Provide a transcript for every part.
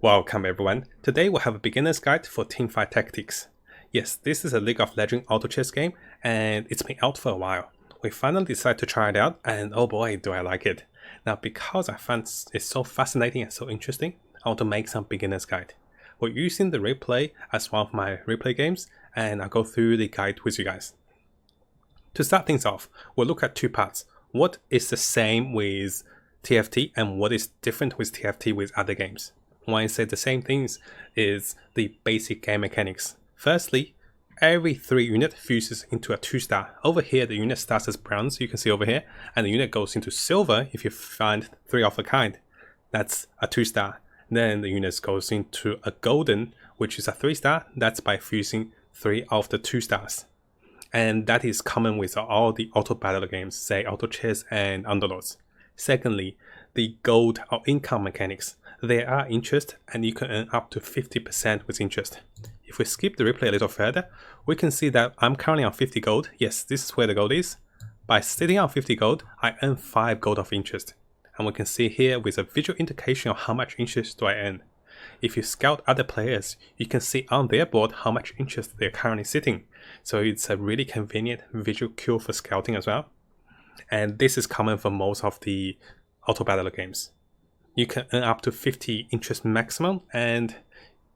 Welcome everyone. Today we'll have a beginner's guide for Teamfight tactics. Yes, this is a League of Legends auto chess game and it's been out for a while. We finally decided to try it out and oh boy do I like it. Now because I find it so fascinating and so interesting, I want to make some beginner's guide. We're using the replay as one of my replay games and I'll go through the guide with you guys. To start things off, we'll look at two parts. What is the same with TFT and what is different with TFT with other games? When I say the same things is the basic game mechanics. Firstly, every 3 unit fuses into a 2-star. Over here the unit starts as bronze, you can see over here, and the unit goes into silver if you find 3 of a kind. That's a 2-star. Then the unit goes into a golden, which is a 3-star. That's by fusing 3 of the 2 stars. And that is common with all the auto battle games, say auto chess and underlords. Secondly, the gold or income mechanics. There are interest and you can earn up to 50% with interest. If we skip the replay a little further, we can see that I'm currently on 50 gold. Yes, this is where the gold is. By sitting on 50 gold, I earn 5 gold of interest. And we can see here with a visual indication of how much interest do I earn. If you scout other players, you can see on their board how much interest they're currently sitting. So it's a really convenient visual cue for scouting as well. And this is common for most of the auto battle games. You can earn up to 50 interest maximum, and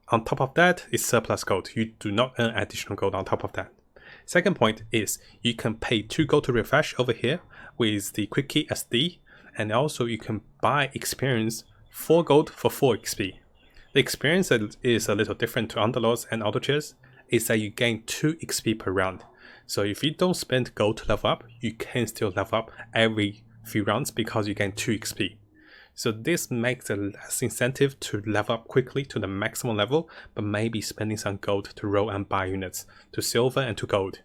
on top of that is surplus gold. You do not earn additional gold on top of that. Second point is you can pay 2 gold to refresh over here with the quick key SD, and also you can buy experience 4 gold for 4 XP. The experience is a little different to underlords and auto chess, is that you gain 2 XP per round. So if you don't spend gold to level up, you can still level up every few rounds because you gain 2 XP. So this makes a less incentive to level up quickly to the maximum level, but maybe spending some gold to roll and buy units to silver and to gold.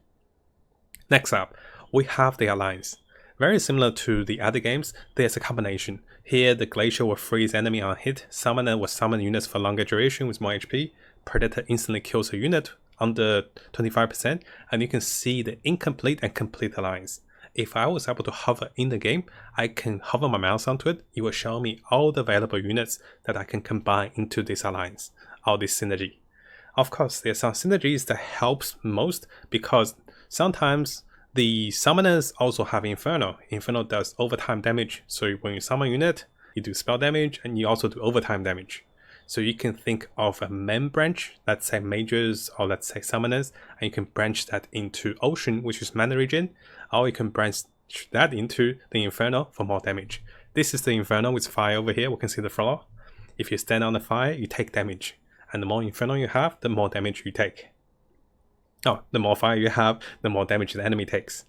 Next up, we have the alliance. Very similar to the other games, there's a combination. Here the Glacier will freeze enemy on hit, Summoner will summon units for longer duration with more HP, Predator instantly kills a unit under 25%, and you can see the incomplete and complete alliance. If I was able to hover in the game, I can hover my mouse onto it, it will show me all the available units that I can combine into this alliance, or this synergy. Of course, there's some synergies that helps most because sometimes the summoners also have Inferno. Inferno does overtime damage, so when you summon a unit, you do spell damage and you also do overtime damage. So you can think of a main branch, let's say mages or let's say summoners, and you can branch that into Ocean, which is mana regen, or you can branch that into the Inferno for more damage. This is the Inferno with fire over here, we can see the floor. If you stand on the fire, you take damage, and the more Inferno you have, the more damage you take. Oh, the more fire you have, the more damage the enemy takes.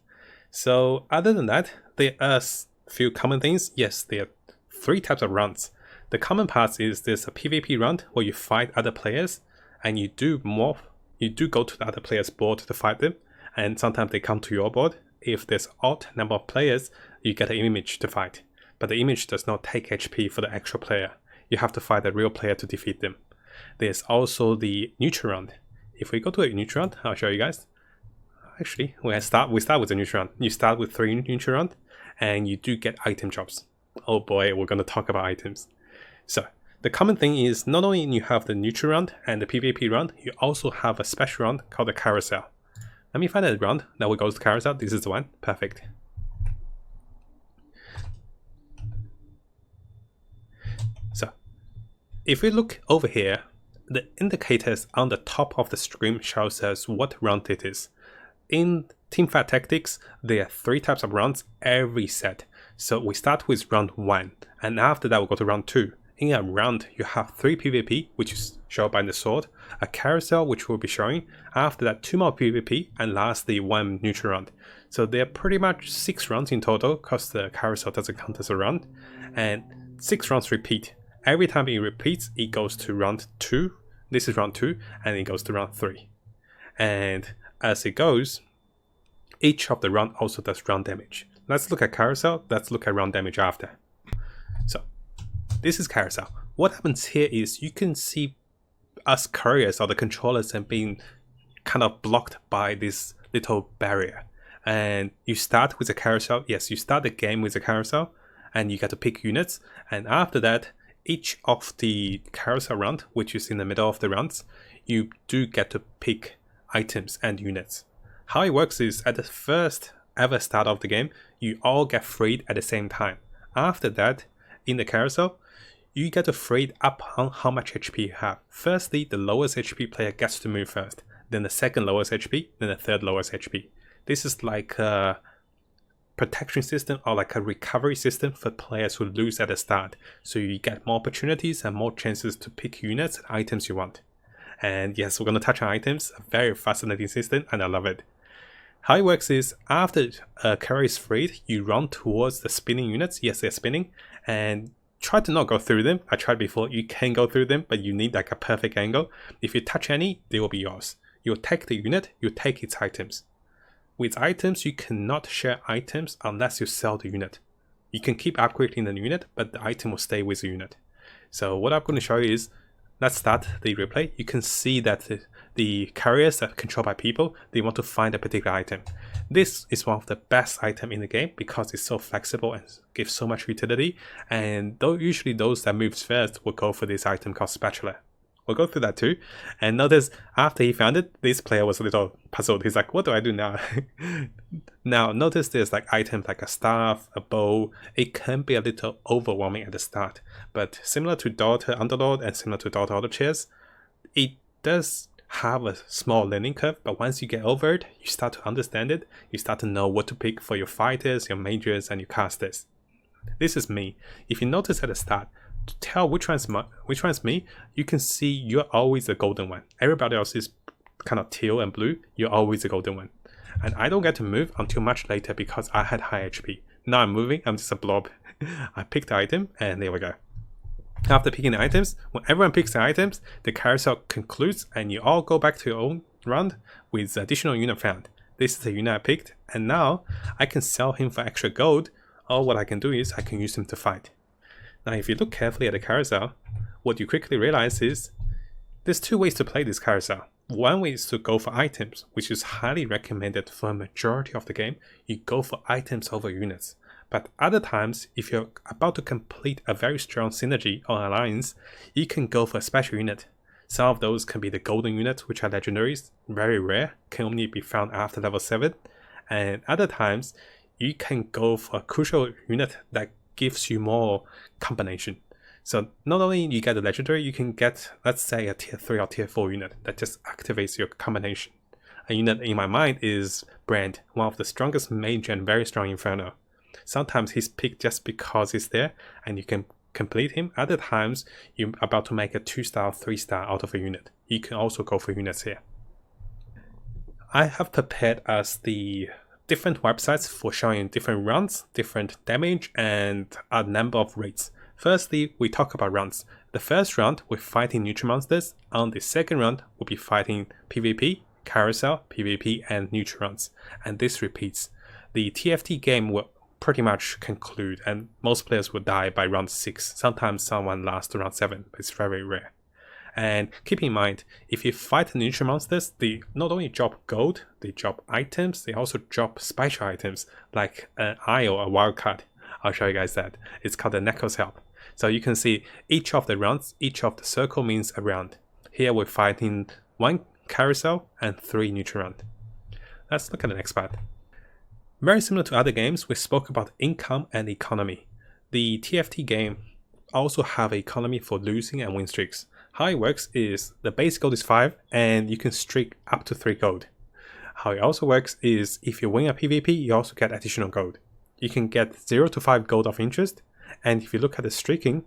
So other than that, there are a few common things. Yes, there are 3 types of rounds. The common parts is there's a PvP round where you fight other players and you do go to the other player's board to fight them, and sometimes they come to your board. If there's odd number of players, you get an image to fight, but the image does not take HP for the actual player. You have to fight a real player to defeat them. There's also the neutral round. If we go to a neutral round, I'll show you guys. Actually, we start with the neutral round. You start with 3 neutral round and you do get item drops. Oh boy, we're going to talk about items. So the common thing is not only you have the neutral round and the PvP round, you also have a special round called the carousel. Let me find a round that will go to carousel. This is the one. Perfect. So if we look over here, the indicators on the top of the screen shows us what round it is. In Teamfight Tactics, there are 3 types of rounds every set. So we start with round 1, and after that we'll go to round 2. In a round, you have 3 PvP, which is shown by the sword, a carousel, which will be showing, after that 2 more PvP, and lastly 1 neutral round. So there are pretty much 6 rounds in total, because the carousel doesn't count as a round, and 6 rounds repeat. Every time it repeats, it goes to round 2, this is round 2, and it goes to round 3. And as it goes, each of the round also does round damage. Let's look at carousel, let's look at round damage after. So this is carousel. What happens here is you can see us couriers or the controllers and being kind of blocked by this little barrier. And you start with a carousel. Yes, you start the game with a carousel and you get to pick units. And after that, each of the carousel round, which is in the middle of the rounds, you do get to pick items and units. How it works is at the first ever start of the game, you all get freed at the same time. After that, in the carousel, you get to freed up on how much HP you have. Firstly, the lowest HP player gets to move first, then the second lowest HP, then the third lowest HP. This is like a protection system or like a recovery system for players who lose at the start, so you get more opportunities and more chances to pick units and items you want. And yes, we're going to touch on items, a very fascinating system, and I love it. How it works is, after a carry is freed, you run towards the spinning units. Yes, they're spinning, and try to not go through them. I tried before, you can go through them, but you need like a perfect angle. If you touch any, they will be yours. You'll take the unit, you take its items. With items, you cannot share items unless you sell the unit. You can keep upgrading the unit, but the item will stay with the unit. So what I'm going to show you is, let's start the replay. You can see that the carriers are controlled by people. They want to find a particular item. This is one of the best items in the game because it's so flexible and gives so much utility. And usually those that moves first will go for this item called Spatula. We'll go through that too. And notice after he found it, this player was a little puzzled. He's like, what do I do now? Now notice there's like items like a staff, a bow. It can be a little overwhelming at the start, but similar to Daughter Underlord and similar to Daughter Auto Chairs, it does have a small learning curve, but once you get over it, you start to understand it. You start to know what to pick for your fighters, your mages, and your casters. This is me. If you notice at the start, to tell which one's me, you can see you're always the golden one. Everybody else is kind of teal and blue. You're always the golden one. And I don't get to move until much later because I had high HP. Now I'm moving, I'm just a blob. I picked the item, and there we go. After picking the items, when everyone picks the items, the carousel concludes and you all go back to your own round with additional unit found. This is the unit I picked, and now I can sell him for extra gold, or what I can do is I can use him to fight. Now if you look carefully at the carousel, what you quickly realize is there's two ways to play this carousel. One way is to go for items, which is highly recommended for a majority of the game. You go for items over units. But other times, if you're about to complete a very strong synergy or alliance, you can go for a special unit. Some of those can be the golden units, which are legendaries, very rare, can only be found after level 7. And other times, you can go for a crucial unit that gives you more combination. So not only you get a legendary, you can get, let's say, a tier 3 or tier 4 unit that just activates your combination. A unit in my mind is Brand, one of the strongest mage and very strong Inferno. Sometimes he's picked just because he's there and you can complete him. Other times you're about to make a 2-star, 3-star out of a unit. You can also go for units here. I have prepared us the different websites for showing different runs, different damage, and a number of rates. Firstly, we talk about rounds. The first round, we're fighting neutral monsters. On the second round, we'll be fighting PvP, carousel, PvP, and neutral rounds. And this repeats. The TFT game will pretty much conclude, and most players will die by round 6. Sometimes someone lasts to round 7, but it's very rare. And keep in mind, if you fight the neutral monsters, they not only drop gold, they drop items, they also drop special items like an eye or a wild card. I'll show you guys that. It's called the Necro's Help. So you can see each of the rounds, each of the circle means a round. Here we're fighting 1 carousel and 3 neutral round. Let's look at the next part. Very similar to other games, we spoke about income and economy. The TFT game also have an economy for losing and win streaks. How it works is the base gold is 5 and you can streak up to 3 gold. How it also works is if you win a PvP, you also get additional gold. You can get 0 to 5 gold of interest, and if you look at the streaking,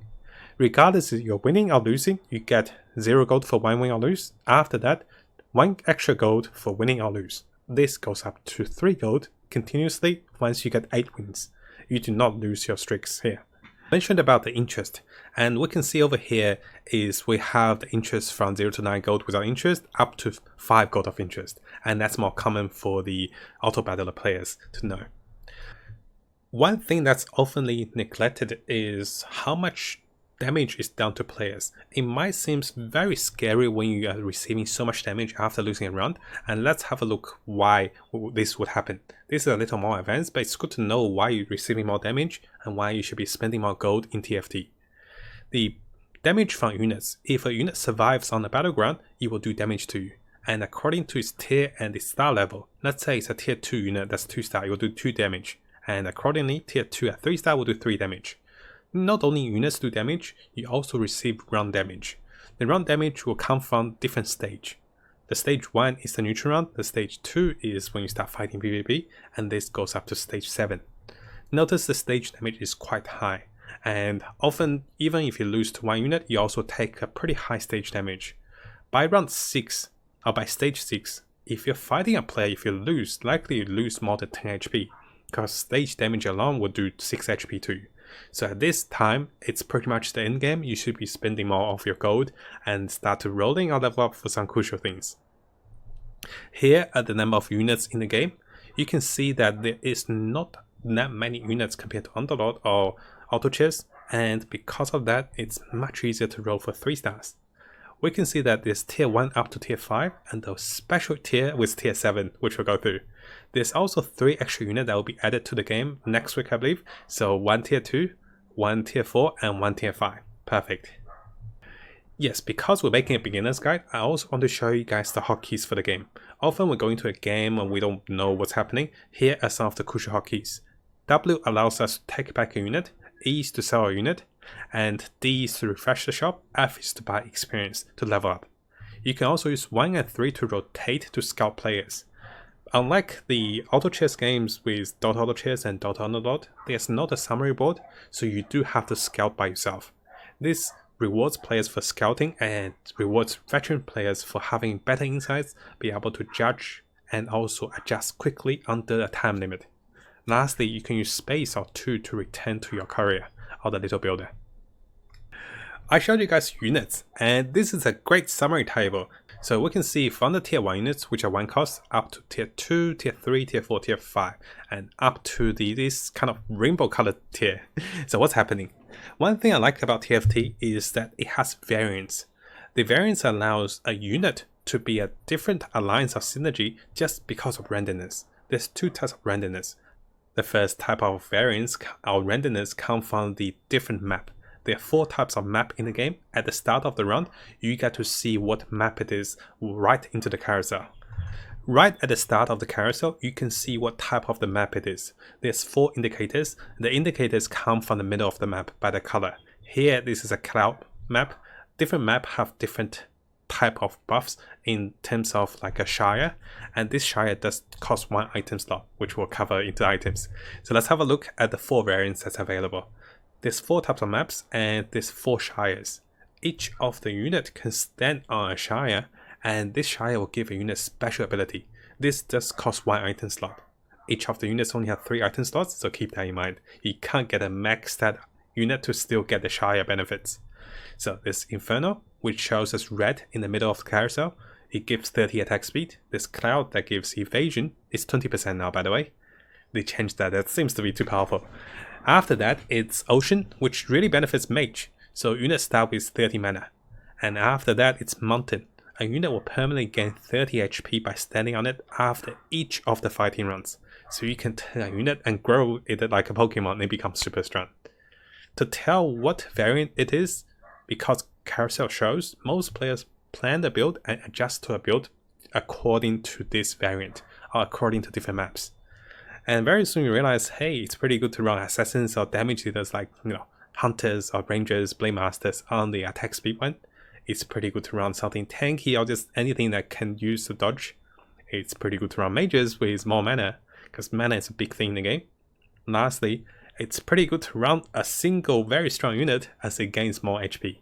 regardless if you're winning or losing, you get 0 gold for 1 win or lose. After that, 1 extra gold for winning or lose. This goes up to 3 gold continuously once you get 8 wins. You do not lose your streaks here. Mentioned about the interest, and we can see over here is we have the interest from 0 to 9 gold without interest up to 5 gold of interest, and that's more common for the auto battler players to know. One thing that's oftenly neglected is how much damage is done to players. It might seem very scary when you are receiving so much damage after losing a round, and let's have a look why this would happen. This is a little more advanced, but it's good to know why you're receiving more damage and why you should be spending more gold in TFT. The Damage from units. If a unit survives on the battleground, it will do damage to you. And according to its tier and its star level, let's say it's a tier 2 unit that's 2 star, it will do 2 damage. And accordingly, tier 2 at 3 star will do 3 damage. Not only units do damage, you also receive run damage. The run damage will come from different stage. The stage 1 is the neutral round, the stage 2 is when you start fighting PvP, and this goes up to stage 7. Notice the stage damage is quite high, and often even if you lose to one unit, you also take a pretty high stage damage. By round 6, or by stage 6, if you're fighting a player, if you lose, likely you lose more than 10 HP, because stage damage alone will do 6 HP to you. So at this time, it's pretty much the end game. You should be spending more of your gold and start to rolling or level up for some crucial things. Here are the number of units in the game. You can see that there is not that many units compared to Underlord or Auto Chess, and because of that, it's much easier to roll for 3 stars. We can see that there's tier 1 up to tier 5 and the special tier with tier 7, which we'll go through. There's also 3 extra units that will be added to the game next week, I believe. So 1 tier 2, 1 tier 4, and 1 tier 5. Perfect. Yes, because we're making a beginner's guide, I also want to show you guys the hotkeys for the game. Often we're going to a game and we don't know what's happening. Here are some of the crucial hotkeys. W allows us to take back a unit, E is to sell a unit, and D is to refresh the shop, F is to buy experience to level up. You can also use 1 and 3 to rotate to scout players. Unlike the auto chess games with Dota Auto Chess and Dota Underlord, there's not a summary board, so you do have to scout by yourself. This rewards players for scouting and rewards veteran players for having better insights, be able to judge and also adjust quickly under a time limit. Lastly, you can use space or 2 to return to your courier or the little builder. I showed you guys units, and this is a great summary table. So we can see from the tier 1 units, which are 1 cost, up to tier 2, tier 3, tier 4, tier 5, and up to this kind of rainbow colored tier. So what's happening? One thing I like about TFT is that it has variants. The variance allows a unit to be a different alliance of synergy just because of randomness. There's 2 types of randomness. The first type of variance or randomness come from the different map. There are 4 types of map in the game. At the start of the round, you get to see what map it is right into the carousel. Right at the start of the carousel, you can see what type of the map it is. There's 4 indicators. The indicators come from the middle of the map by the color. Here, this is a cloud map. Different map have different type of buffs in terms of like a Shire, and this Shire does cost 1 item slot, which we'll cover into items. So let's have a look at the 4 variants that's available. There's 4 types of maps and there's 4 Shires. Each of the unit can stand on a Shire, and this Shire will give a unit special ability. This does cost 1 item slot. Each of the units only have 3 item slots, so keep that in mind. You can't get a max stat unit to still get the Shire benefits. So there's Inferno, which shows us red in the middle of the carousel. It gives 30 attack speed. This Cloud that gives evasion. It's 20% now, by the way. They changed that. That seems to be too powerful. After that, it's Ocean, which really benefits Mage. So units start with 30 mana. And after that, it's Mountain. A unit will permanently gain 30 HP by standing on it after each of the fighting rounds. So you can turn a unit and grow it like a Pokemon and it becomes super strong. To tell what variant it is, because carousel shows, most players plan the build and adjust to a build according to this variant or according to different maps. And very soon you realize, hey, it's pretty good to run assassins or damage dealers like, hunters or rangers, blade masters on the attack speed one. It's pretty good to run something tanky or just anything that can use the dodge. It's pretty good to run mages with more mana, because mana is a big thing in the game. Lastly, it's pretty good to run a single very strong unit as it gains more HP.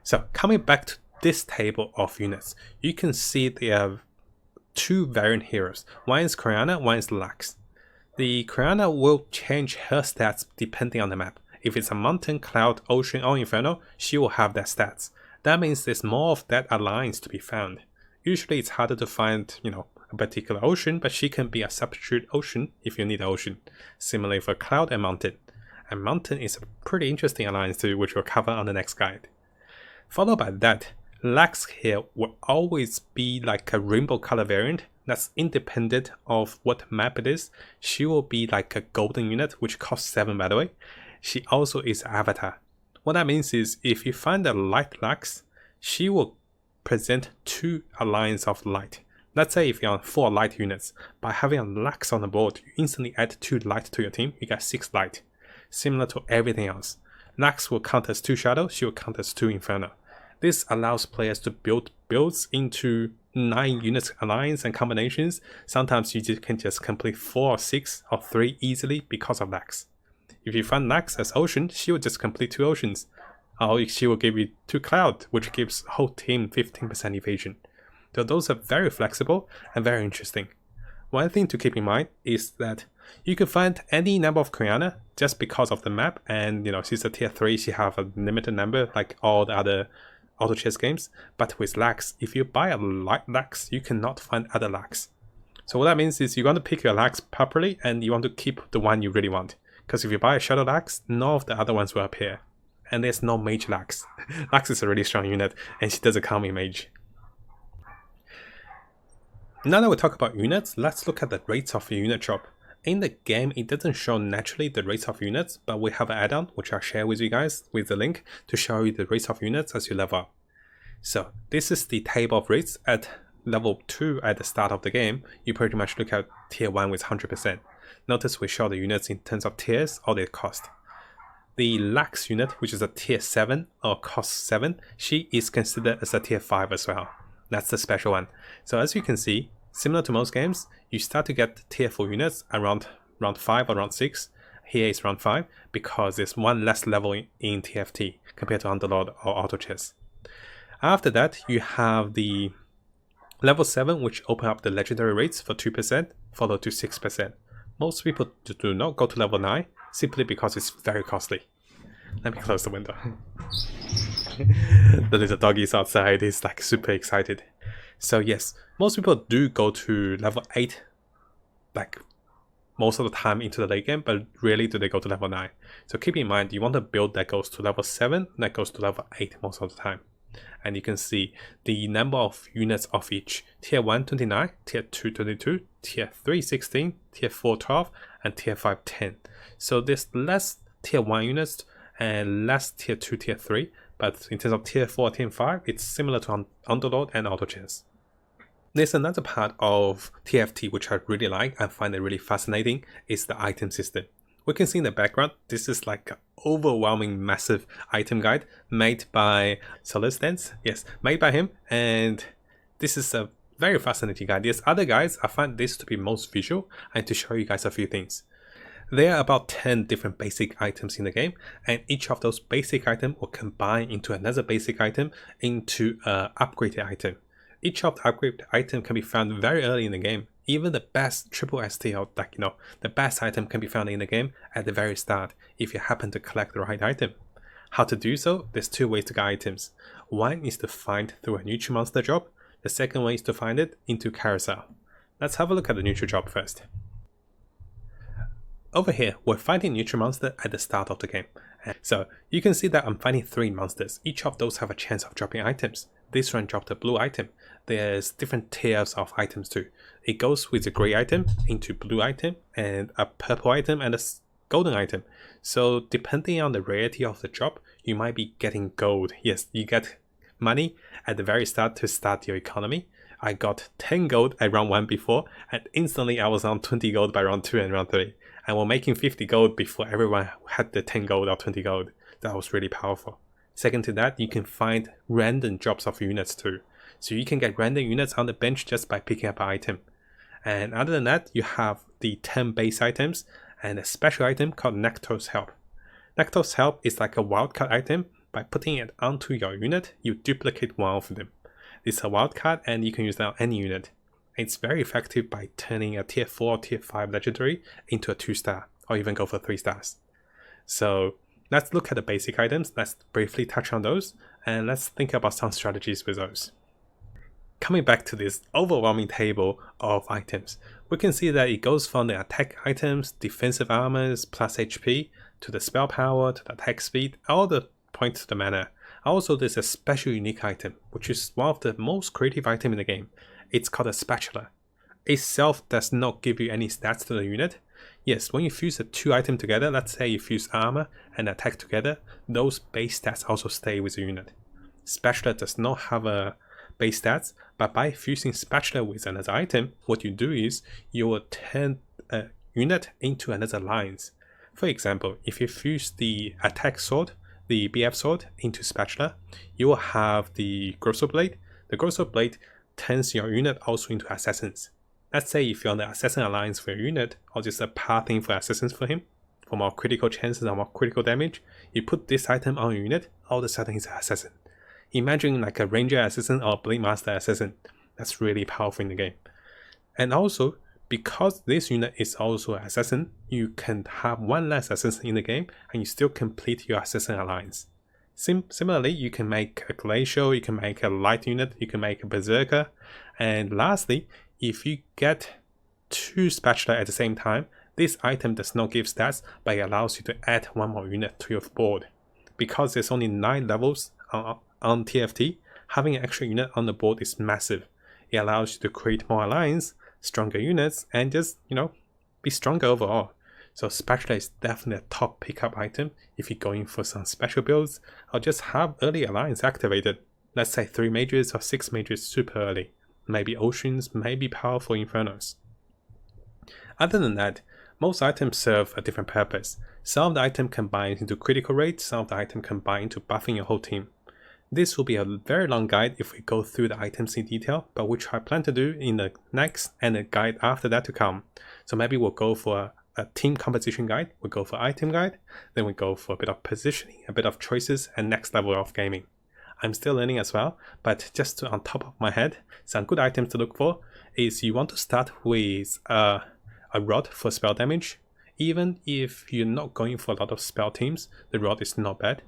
So coming back to this table of units, you can see there are 2 variant heroes. One is Kriana, one is Lux. The Kriana will change her stats depending on the map. If it's a mountain, cloud, ocean, or inferno, she will have that stats. That means there's more of that alliance to be found. Usually it's harder to find, a particular ocean, but she can be a substitute ocean if you need an ocean. Similarly for cloud and mountain. And mountain is a pretty interesting alliance too, which we'll cover on the next guide. Followed by that, Lux here will always be like a rainbow color variant that's independent of what map it is. She will be like a golden unit, which costs 7 by the way. She also is Avatar. What that means is if you find a light lax, she will present 2 alliance of light. Let's say if you're on 4 light units, by having a lax on the board, you instantly add 2 light to your team, you get 6 light. Similar to everything else. Lax will count as 2 shadow, she will count as 2 inferno. This allows players to build builds into 9 units alliance and combinations. Sometimes you can just complete 4 or 6 or 3 easily because of Lax. If you find Lax as Ocean, she will just complete 2 Oceans. Or she will give you 2 Cloud, which gives whole team 15% evasion. So those are very flexible and very interesting. One thing to keep in mind is that you can find any number of Kriana just because of the map, and she's a tier 3, she have a limited number like all the other auto chess games. But with Lax, if you buy a light Lax, you cannot find other Lax. So what that means is you want to pick your Lax properly and you want to keep the one you really want. Because if you buy a Shadow Lax, none of the other ones will appear. And there's no Mage Lax. Lax is a really strong unit and she doesn't come in Mage. Now that we talk about units, let's look at the rates of unit drop. In the game, it doesn't show naturally the rates of units, but we have an add-on, which I'll share with you guys with the link to show you the rates of units as you level up. So this is the table of rates at level 2 at the start of the game. You pretty much look at tier 1 with 100%. Notice we show the units in terms of tiers or their cost. The Lax unit, which is a tier 7 or cost 7, she is considered as a tier 5 as well. That's the special one. So as you can see, similar to most games, you start to get tier 4 units around round 5 or round 6. Here is round 5 because there's one less level in TFT compared to Underlord or Auto Chess. After that, you have the level 7, which open up the legendary rates for 2%, followed to 6%. Most people do not go to level 9 simply because it's very costly. Let me close the window. The little doggy is outside, he's like super excited. So yes, most people do go to level 8 like most of the time into the late game, but rarely do they go to level 9. So keep in mind, you want a build that goes to level 7, that goes to level 8 most of the time. And you can see the number of units of each. Tier 1, 29, Tier 2, 22, Tier 3, 16, Tier 4, 12, and Tier 5, 10. So there's less Tier 1 units and less Tier 2, Tier 3, but in terms of Tier 4, Tier 5, it's similar to Underlord and Auto Chess. There's another part of TFT which I really like and find it really fascinating, is the item system. We can see in the background, this is like an overwhelming massive item guide made by Solistance. Yes, made by him, and this is a very fascinating guide. There's other guides, I find this to be most visual and to show you guys a few things. There are about 10 different basic items in the game, and each of those basic items will combine into another basic item into an upgraded item. Each of the upgraded item can be found very early in the game. Even the best triple ST or the best item can be found in the game at the very start if you happen to collect the right item. How to do so? There's 2 ways to get items. One is to find through a neutral monster drop. The second way is to find it into carousel. Let's have a look at the neutral drop first. Over here, we're finding neutral monster at the start of the game. So you can see that I'm finding 3 monsters. Each of those have a chance of dropping items. This one dropped a blue item. There's different tiers of items too. It goes with a grey item into blue item and a purple item and a golden item. So depending on the rarity of the drop, you might be getting gold. Yes, you get money at the very start to start your economy. I got 10 gold at round 1 before, and instantly I was on 20 gold by round 2 and round 3. And we're making 50 gold before everyone had the 10 gold or 20 gold. That was really powerful. Second to that, you can find random drops of units too. So you can get random units on the bench just by picking up an item. And other than that, you have the 10 base items and a special item called Nectar's Help. Nectar's Help is like a wildcard item. By putting it onto your unit, you duplicate one of them. It's a wildcard and you can use that on any unit. It's very effective by turning a tier 4 or tier 5 legendary into a 2-star, or even go for 3 stars. So let's look at the basic items, let's briefly touch on those, and let's think about some strategies with those. Coming back to this overwhelming table of items, we can see that it goes from the attack items, defensive armors, plus HP, to the spell power, to the attack speed, all the points to the mana. Also, there's a special unique item, which is one of the most creative items in the game. It's called a spatula. Itself does not give you any stats to the unit, Yes, when you fuse the two items together, let's say you fuse armor and attack together, those base stats also stay with the unit. Spatula does not have a base stats, but by fusing spatula with another item, what you do is you will turn a unit into another lines. For example, if you fuse the attack sword, the BF sword, into spatula, you will have the Grosso Blade. The Grosso Blade turns your unit also into assassins. Let's say if you're on the assassin alliance for your unit, or just a pathing for assassins for him, for more critical chances or more critical damage, you put this item on your unit, all of a sudden he's an assassin. Imagine like a ranger assassin or a blade master assassin. That's really powerful in the game. And also, because this unit is also an assassin, you can have one less assassin in the game and you still complete your assassin alliance. Similarly, you can make a glacial, you can make a light unit, you can make a berserker, and lastly, if you get 2 spatula at the same time, this item does not give stats, but it allows you to add one more unit to your board. Because there's only 9 levels on TFT, having an extra unit on the board is massive. It allows you to create more alliance, stronger units, and just, be stronger overall. So spatula is definitely a top pickup item if you're going for some special builds, or just have early alliance activated. Let's say 3 mages or 6 mages super early. Maybe oceans, maybe powerful infernos. Other than that, most items serve a different purpose. Some of the item combines into critical rate, some of the item combine into buffing your whole team. This will be a very long guide if we go through the items in detail, but which I plan to do in the next and the guide after that to come. So maybe we'll go for a team composition guide, we'll go for item guide, then we go for a bit of positioning, a bit of choices, and next level of gaming. I'm still learning as well, but just on top of my head, some good items to look for is you want to start with a rod for spell damage. Even if you're not going for a lot of spell teams, the rod is not bad.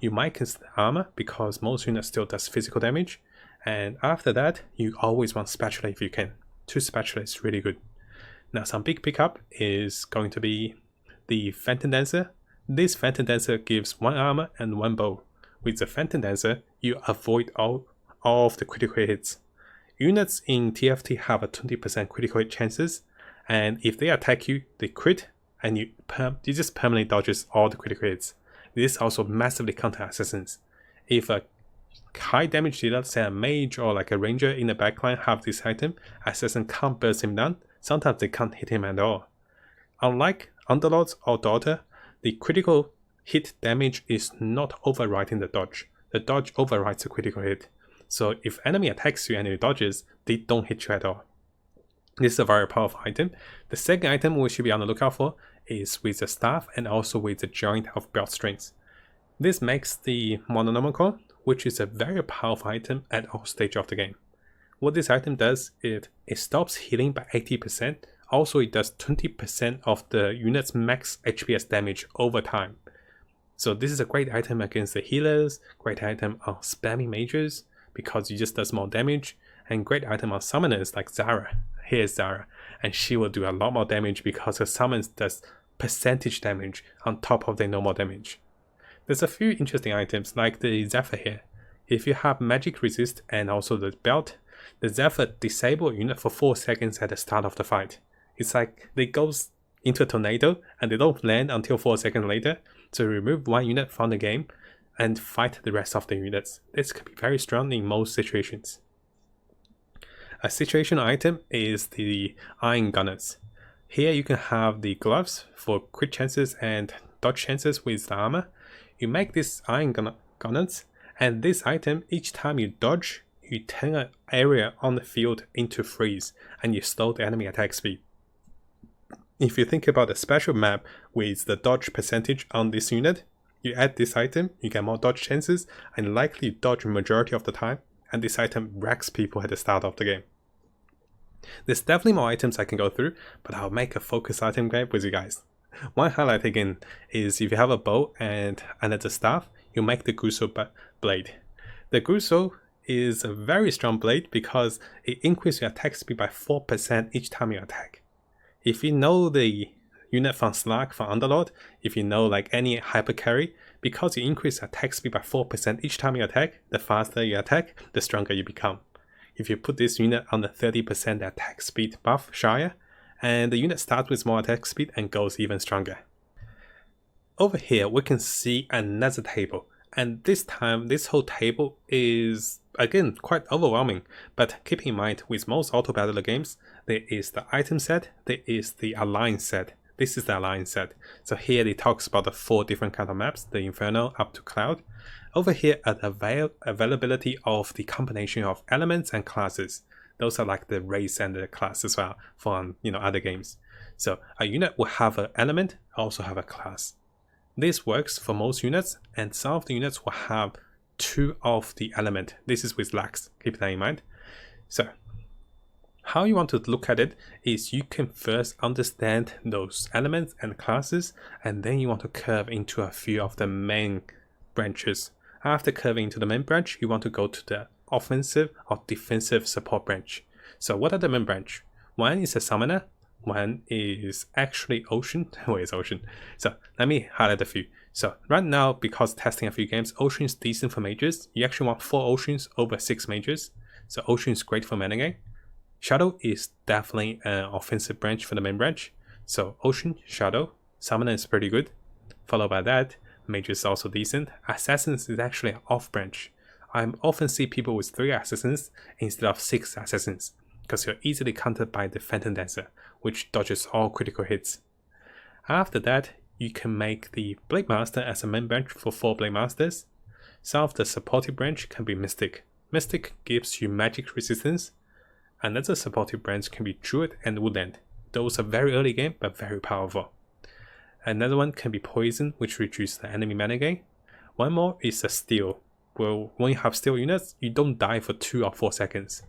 You might consider armor because most units still does physical damage, and after that you always want spatula if you can. 2 spatula is really good. Now some big pickup is going to be the Phantom Dancer. This Phantom Dancer gives 1 armor and 1 bow. With the Phantom Dancer, you avoid all of the critical hits. Units in TFT have a 20% critical hit chances, and if they attack you, they crit, and you just permanently dodges all the critical hits. This also massively counter assassins. If a high damage dealer, say a mage or like a ranger in the backline have this item, assassin can't burst him down, sometimes they can't hit him at all. Unlike Underlords or Daughter, the critical hit damage is not overriding the dodge. The dodge overrides the critical hit. So if enemy attacks you and it dodges, they don't hit you at all. This is a very powerful item. The second item we should be on the lookout for is with the staff and also with the joint of belt strings. This makes the Mononomical, which is a very powerful item at all stages of the game. What this item does is it stops healing by 80%. Also, it does 20% of the unit's max HPS damage over time. So this is a great item against the healers, great item on spamming mages because it just does more damage, and great item on summoners like Zara. Here's Zara, and she will do a lot more damage because her summons does percentage damage on top of their normal damage. There's a few interesting items like the Zephyr here. If you have magic resist and also the belt, the Zephyr disable a unit for 4 seconds at the start of the fight. It's like they go into a tornado and they don't land until 4 seconds later, so remove 1 unit from the game and fight the rest of the units. This can be very strong in most situations. A situational item is the Iron Gunners. Here you can have the gloves for crit chances and dodge chances with the armor. You make this Iron Gunners, and this item, each time you dodge, you turn an area on the field into freeze, and you slow the enemy attack speed. If you think about a special map with the dodge percentage on this unit, you add this item, you get more dodge chances, and likely dodge majority of the time, and this item wrecks people at the start of the game. There's definitely more items I can go through, but I'll make a focus item guide with you guys. One highlight again is if you have a bow and another staff, you make the Guso blade. The Guso is a very strong blade because it increases your attack speed by 4% each time you attack. If you know the unit from Slack, from Underlord, if you know like any hyper carry, because you increase attack speed by 4% each time you attack, the faster you attack, the stronger you become. If you put this unit on the 30% attack speed buff Shire, and the unit starts with more attack speed and goes even stronger. Over here we can see another table, and this time this whole table is again quite overwhelming, but keep in mind with most auto battler games there is the item set, there is the alliance set. This is the alliance set. So here it talks about the 4 different kind of maps, the Inferno up to Cloud. Over here are the availability of the combination of elements and classes. Those are like the race and the class as well from other games. So a unit will have an element, also have a class. This works for most units, and some of the units will have 2 of the element. This is with lags, keep that in mind. So how you want to look at it is you can first understand those elements and classes, and then you want to curve into a few of the main branches. After curving into the main branch, you want to go to the offensive or defensive support branch. So what are the main branch? One is a summoner, one is actually Ocean. Where is Ocean? So let me highlight a few. So right now, because testing a few games, Ocean is decent for mages. You actually want 4 Oceans over 6 mages. So Ocean is great for metagame. Shadow is definitely an offensive branch for the main branch. So Ocean, Shadow, Summoner is pretty good. Followed by that, Mage is also decent. Assassins is actually an off branch. I often see people with 3 Assassins instead of 6 Assassins, because you're easily countered by the Phantom Dancer, which dodges all critical hits. After that, you can make the Blade Master as a main branch for 4 Blade Masters. Some of the supportive branch can be Mystic. Mystic gives you magic resistance. Another supportive branch can be Druid and Woodland. Those are very early game but very powerful. Another one can be Poison, which reduces the enemy mana gain. One more is a Steel. Well, when you have Steel units, you don't die for 2 or 4 seconds.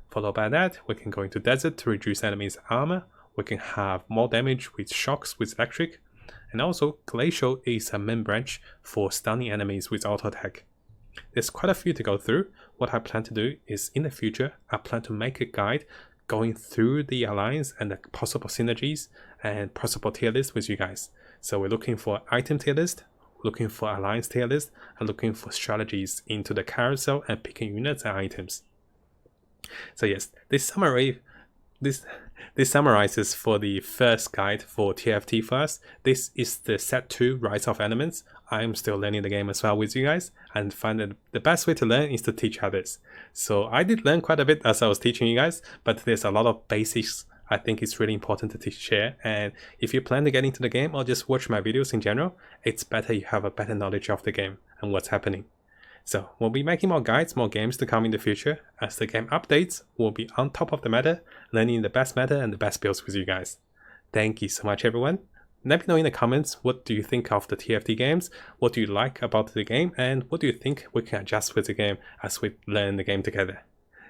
Followed by that, we can go into Desert to reduce enemies' armor. We can have more damage with Shocks with Electric. And also, Glacial is a main branch for stunning enemies with auto attack. There's quite a few to go through. What I plan to do is in the future, I plan to make a guide going through the alliance and the possible synergies and possible tier list with you guys. So we're looking for item tier list, looking for alliance tier list, and looking for strategies into the carousel and picking units and items. So yes, this summarizes for the first guide for TFT for us. This is the set 2 Rise of Elements. I'm still learning the game as well with you guys, and find that the best way to learn is to teach others. So I did learn quite a bit as I was teaching you guys, but there's a lot of basics I think it's really important to share. And if you plan to get into the game or just watch my videos in general, it's better you have a better knowledge of the game and what's happening. So we'll be making more guides, more games to come in the future. As the game updates, we'll be on top of the meta, learning the best meta and the best builds with you guys. Thank you so much, everyone. Let me know in the comments, what do you think of the TFT games? What do you like about the game? And what do you think we can adjust with the game as we learn the game together?